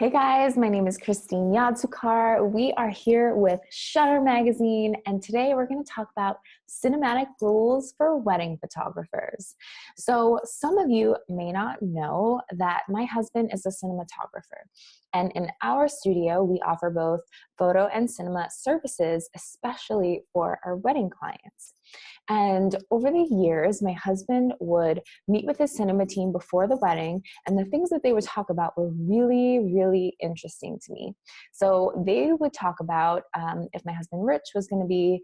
Hey guys, my name is Christine Yodsukar. We are here with Shutter Magazine, and today we're going to talk about cinematic rules for wedding photographers. So some of you may not know that my husband is a cinematographer, and in our studio, we offer both photo and cinema services, especially for our wedding clients. And over the years, my husband would meet with his cinema team before the wedding, and the things that they would talk about were really interesting to me. So they would talk about if my husband Rich was going to be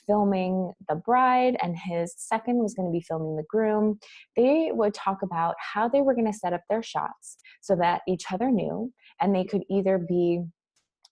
filming the bride and his second was going to be filming the groom. They would talk about how they were going to set up their shots so that each other knew, and they could either be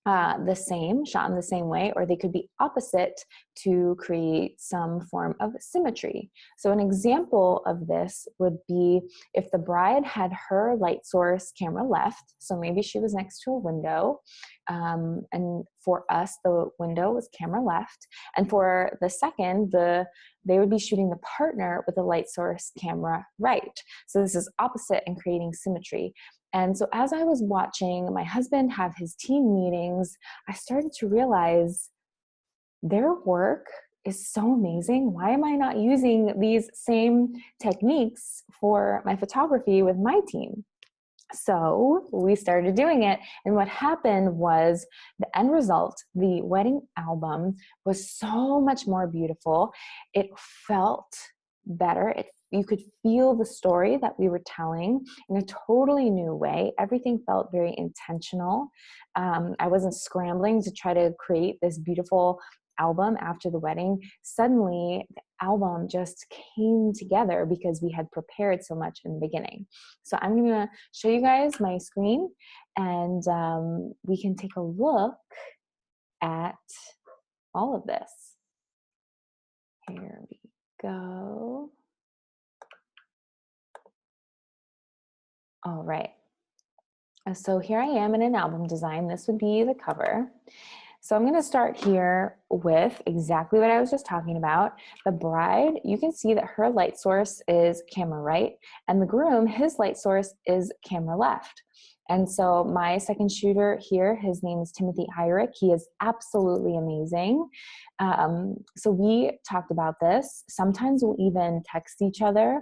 the same, shot in the same way, or they could be opposite to create some form of symmetry. So an example of this would be if the bride had her light source camera left, so maybe she was next to a window, and for us, the window was camera left, and for the second, they would be shooting the partner with the light source camera right. So this is opposite and creating symmetry. And so as I was watching my husband have his team meetings, I started to realize their work is so amazing. Why am I not using these same techniques for my photography with my team? So we started doing it. And what happened was the end result, the wedding album, was so much more beautiful. It felt better. You could feel the story that we were telling in a totally new way. Everything felt very intentional. I wasn't scrambling to try to create this beautiful album after the wedding. Suddenly, the album just came together because we had prepared so much in the beginning. So I'm going to show you guys my screen, and we can take a look at all of this. Here we go. All right. So here I am in an album design. This would be the cover. So I'm going to start here with exactly what I was just talking about. The bride, you can see that her light source is camera right, and the groom, his light source is camera left. And so my second shooter here, his name is Timothy Irick. He is absolutely amazing. So we talked about this. Sometimes we'll even text each other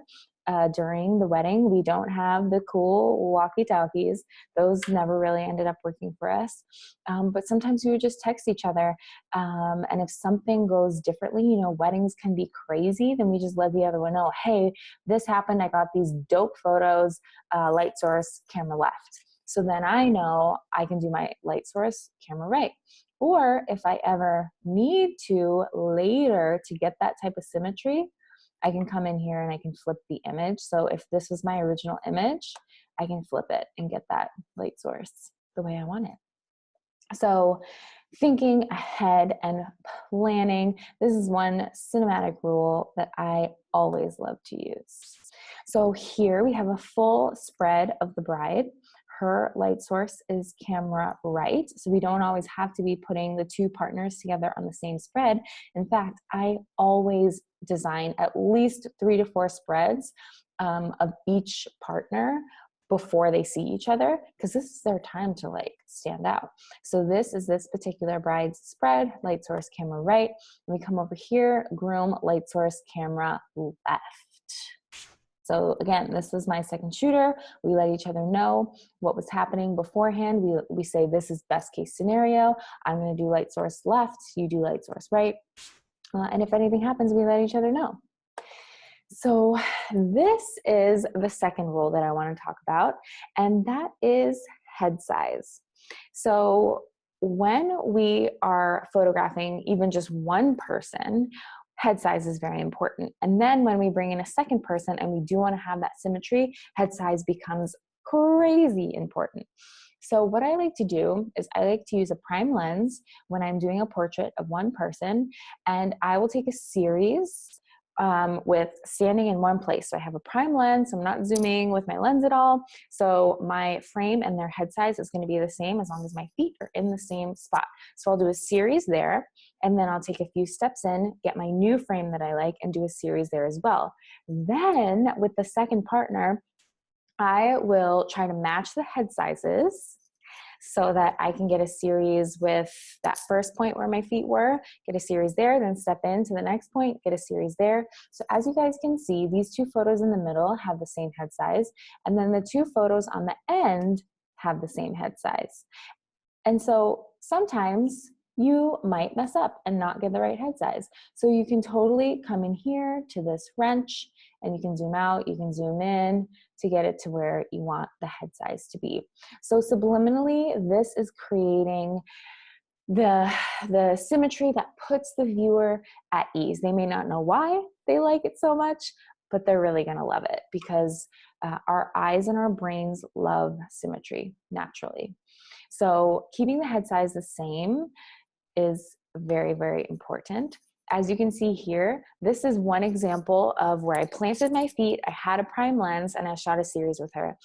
during the wedding. We don't have the cool walkie-talkies. Those never really ended up working for us. But sometimes we would just text each other. And if something goes differently, you know, weddings can be crazy, then we just let the other one know, hey, this happened. I got these dope photos, light source, camera left. So then I know I can do my light source, camera right. Or if I ever need to later to get that type of symmetry, I can come in here and I can flip the image. So if this was my original image, I can flip it and get that light source the way I want it. So thinking ahead and planning, this is one cinematic rule that I always love to use. So here we have a full spread of the bride. Her light source is camera right, so we don't always have to be putting the two partners together on the same spread. In fact, I always design at least 3 to 4 spreads of each partner before they see each other, because this is their time to like stand out. So this is this particular bride's spread, light source, camera right. And we come over here, groom, light source, camera left. So again, this was my second shooter. We let each other know what was happening beforehand. We say, this is best case scenario. I'm going to do light source left. You do light source right. And if anything happens, we let each other know. So this is the second rule that I want to talk about, and that is head size. So when we are photographing even just one person, head size is very important. And then when we bring in a second person and we do want to have that symmetry, head size becomes crazy important. So what I like to do is I like to use a prime lens when I'm doing a portrait of one person, and I will take a series with standing in one place. So I have a prime lens, so I'm not zooming with my lens at all. So my frame and their head size is going to be the same as long as my feet are in the same spot. So I'll do a series there, and then I'll take a few steps in, get my new frame that I like, and do a series there as well. Then with the second partner, I will try to match the head sizes so that I can get a series with that first point where my feet were, get a series there, then step into the next point, get a series there. So as you guys can see, these two photos in the middle have the same head size, and then the two photos on the end have the same head size. And so sometimes you might mess up and not get the right head size. So you can totally come in here to this wrench and you can zoom out, you can zoom in to get it to where you want the head size to be. So subliminally, this is creating the symmetry that puts the viewer at ease. They may not know why they like it so much, but they're really gonna love it because our eyes and our brains love symmetry naturally. So keeping the head size the same is very, very important. As you can see here, this is one example of where I planted my feet, I had a prime lens, and I shot a series with her.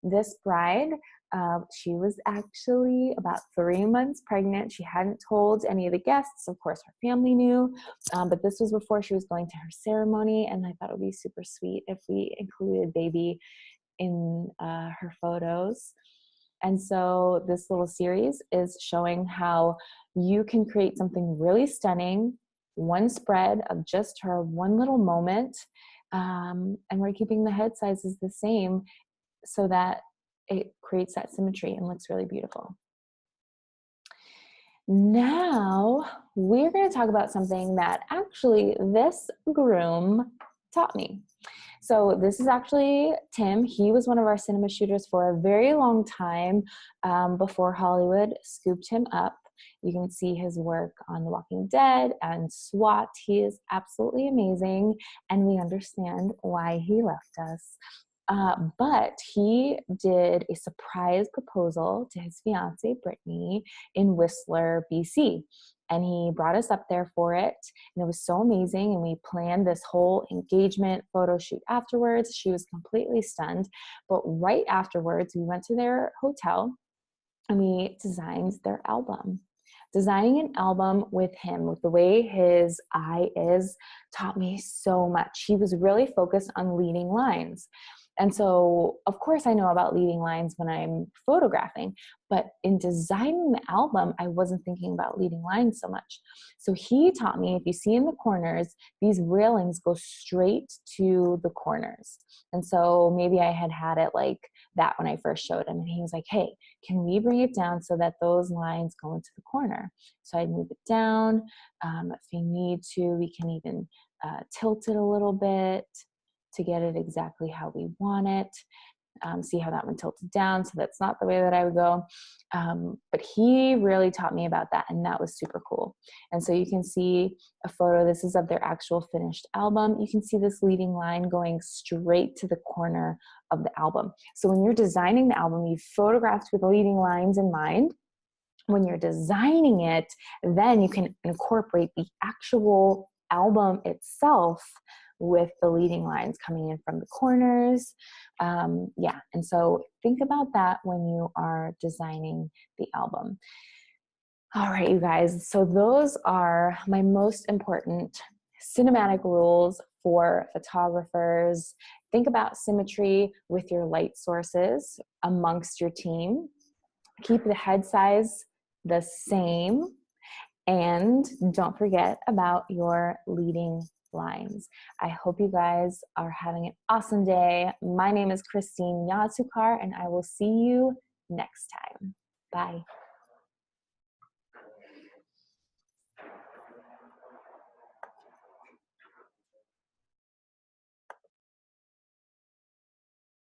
This bride, she was actually about 3 months pregnant. She hadn't told any of the guests. Of course, her family knew, but this was before she was going to her ceremony, and I thought it would be super sweet if we included baby in her photos. And so this little series is showing how you can create something really stunning, one spread of just her, one little moment, and we're keeping the head sizes the same so that it creates that symmetry and looks really beautiful. Now we're going to talk about something that actually this groom taught me. So this is actually Tim. He was one of our cinema shooters for a very long time before Hollywood scooped him up. You can see his work on The Walking Dead and SWAT. He is absolutely amazing, and we understand why he left us. But he did a surprise proposal to his fiancee, Brittany, in Whistler, BC. And he brought us up there for it. And it was so amazing. And we planned this whole engagement photo shoot afterwards. She was completely stunned. But right afterwards, we went to their hotel and we designed their album. Designing an album with him, with the way his eye is, taught me so much. He was really focused on leading lines. And so, of course, I know about leading lines when I'm photographing, but in designing the album, I wasn't thinking about leading lines so much. So he taught me, if you see in the corners, these railings go straight to the corners. And so maybe I had it like that when I first showed him. And he was like, hey, can we bring it down so that those lines go into the corner? So I'd move it down. If you need to, we can even tilt it a little bit to get it exactly how we want it. See how that one tilted down, so that's not the way that I would go. But he really taught me about that, and that was super cool. And so you can see a photo, this is of their actual finished album. You can see this leading line going straight to the corner of the album. So when you're designing the album, you photographed with leading lines in mind. When you're designing it, then you can incorporate the actual album itself with the leading lines coming in from the corners. Yeah, and so think about that when you are designing the album. All right, you guys, so those are my most important cinematic rules for photographers. Think about symmetry with your light sources amongst your team. Keep the head size the same, and don't forget about your leading lines. I hope you guys are having an awesome day. My name is Christine Yodsukar, and I will see you next time. Bye.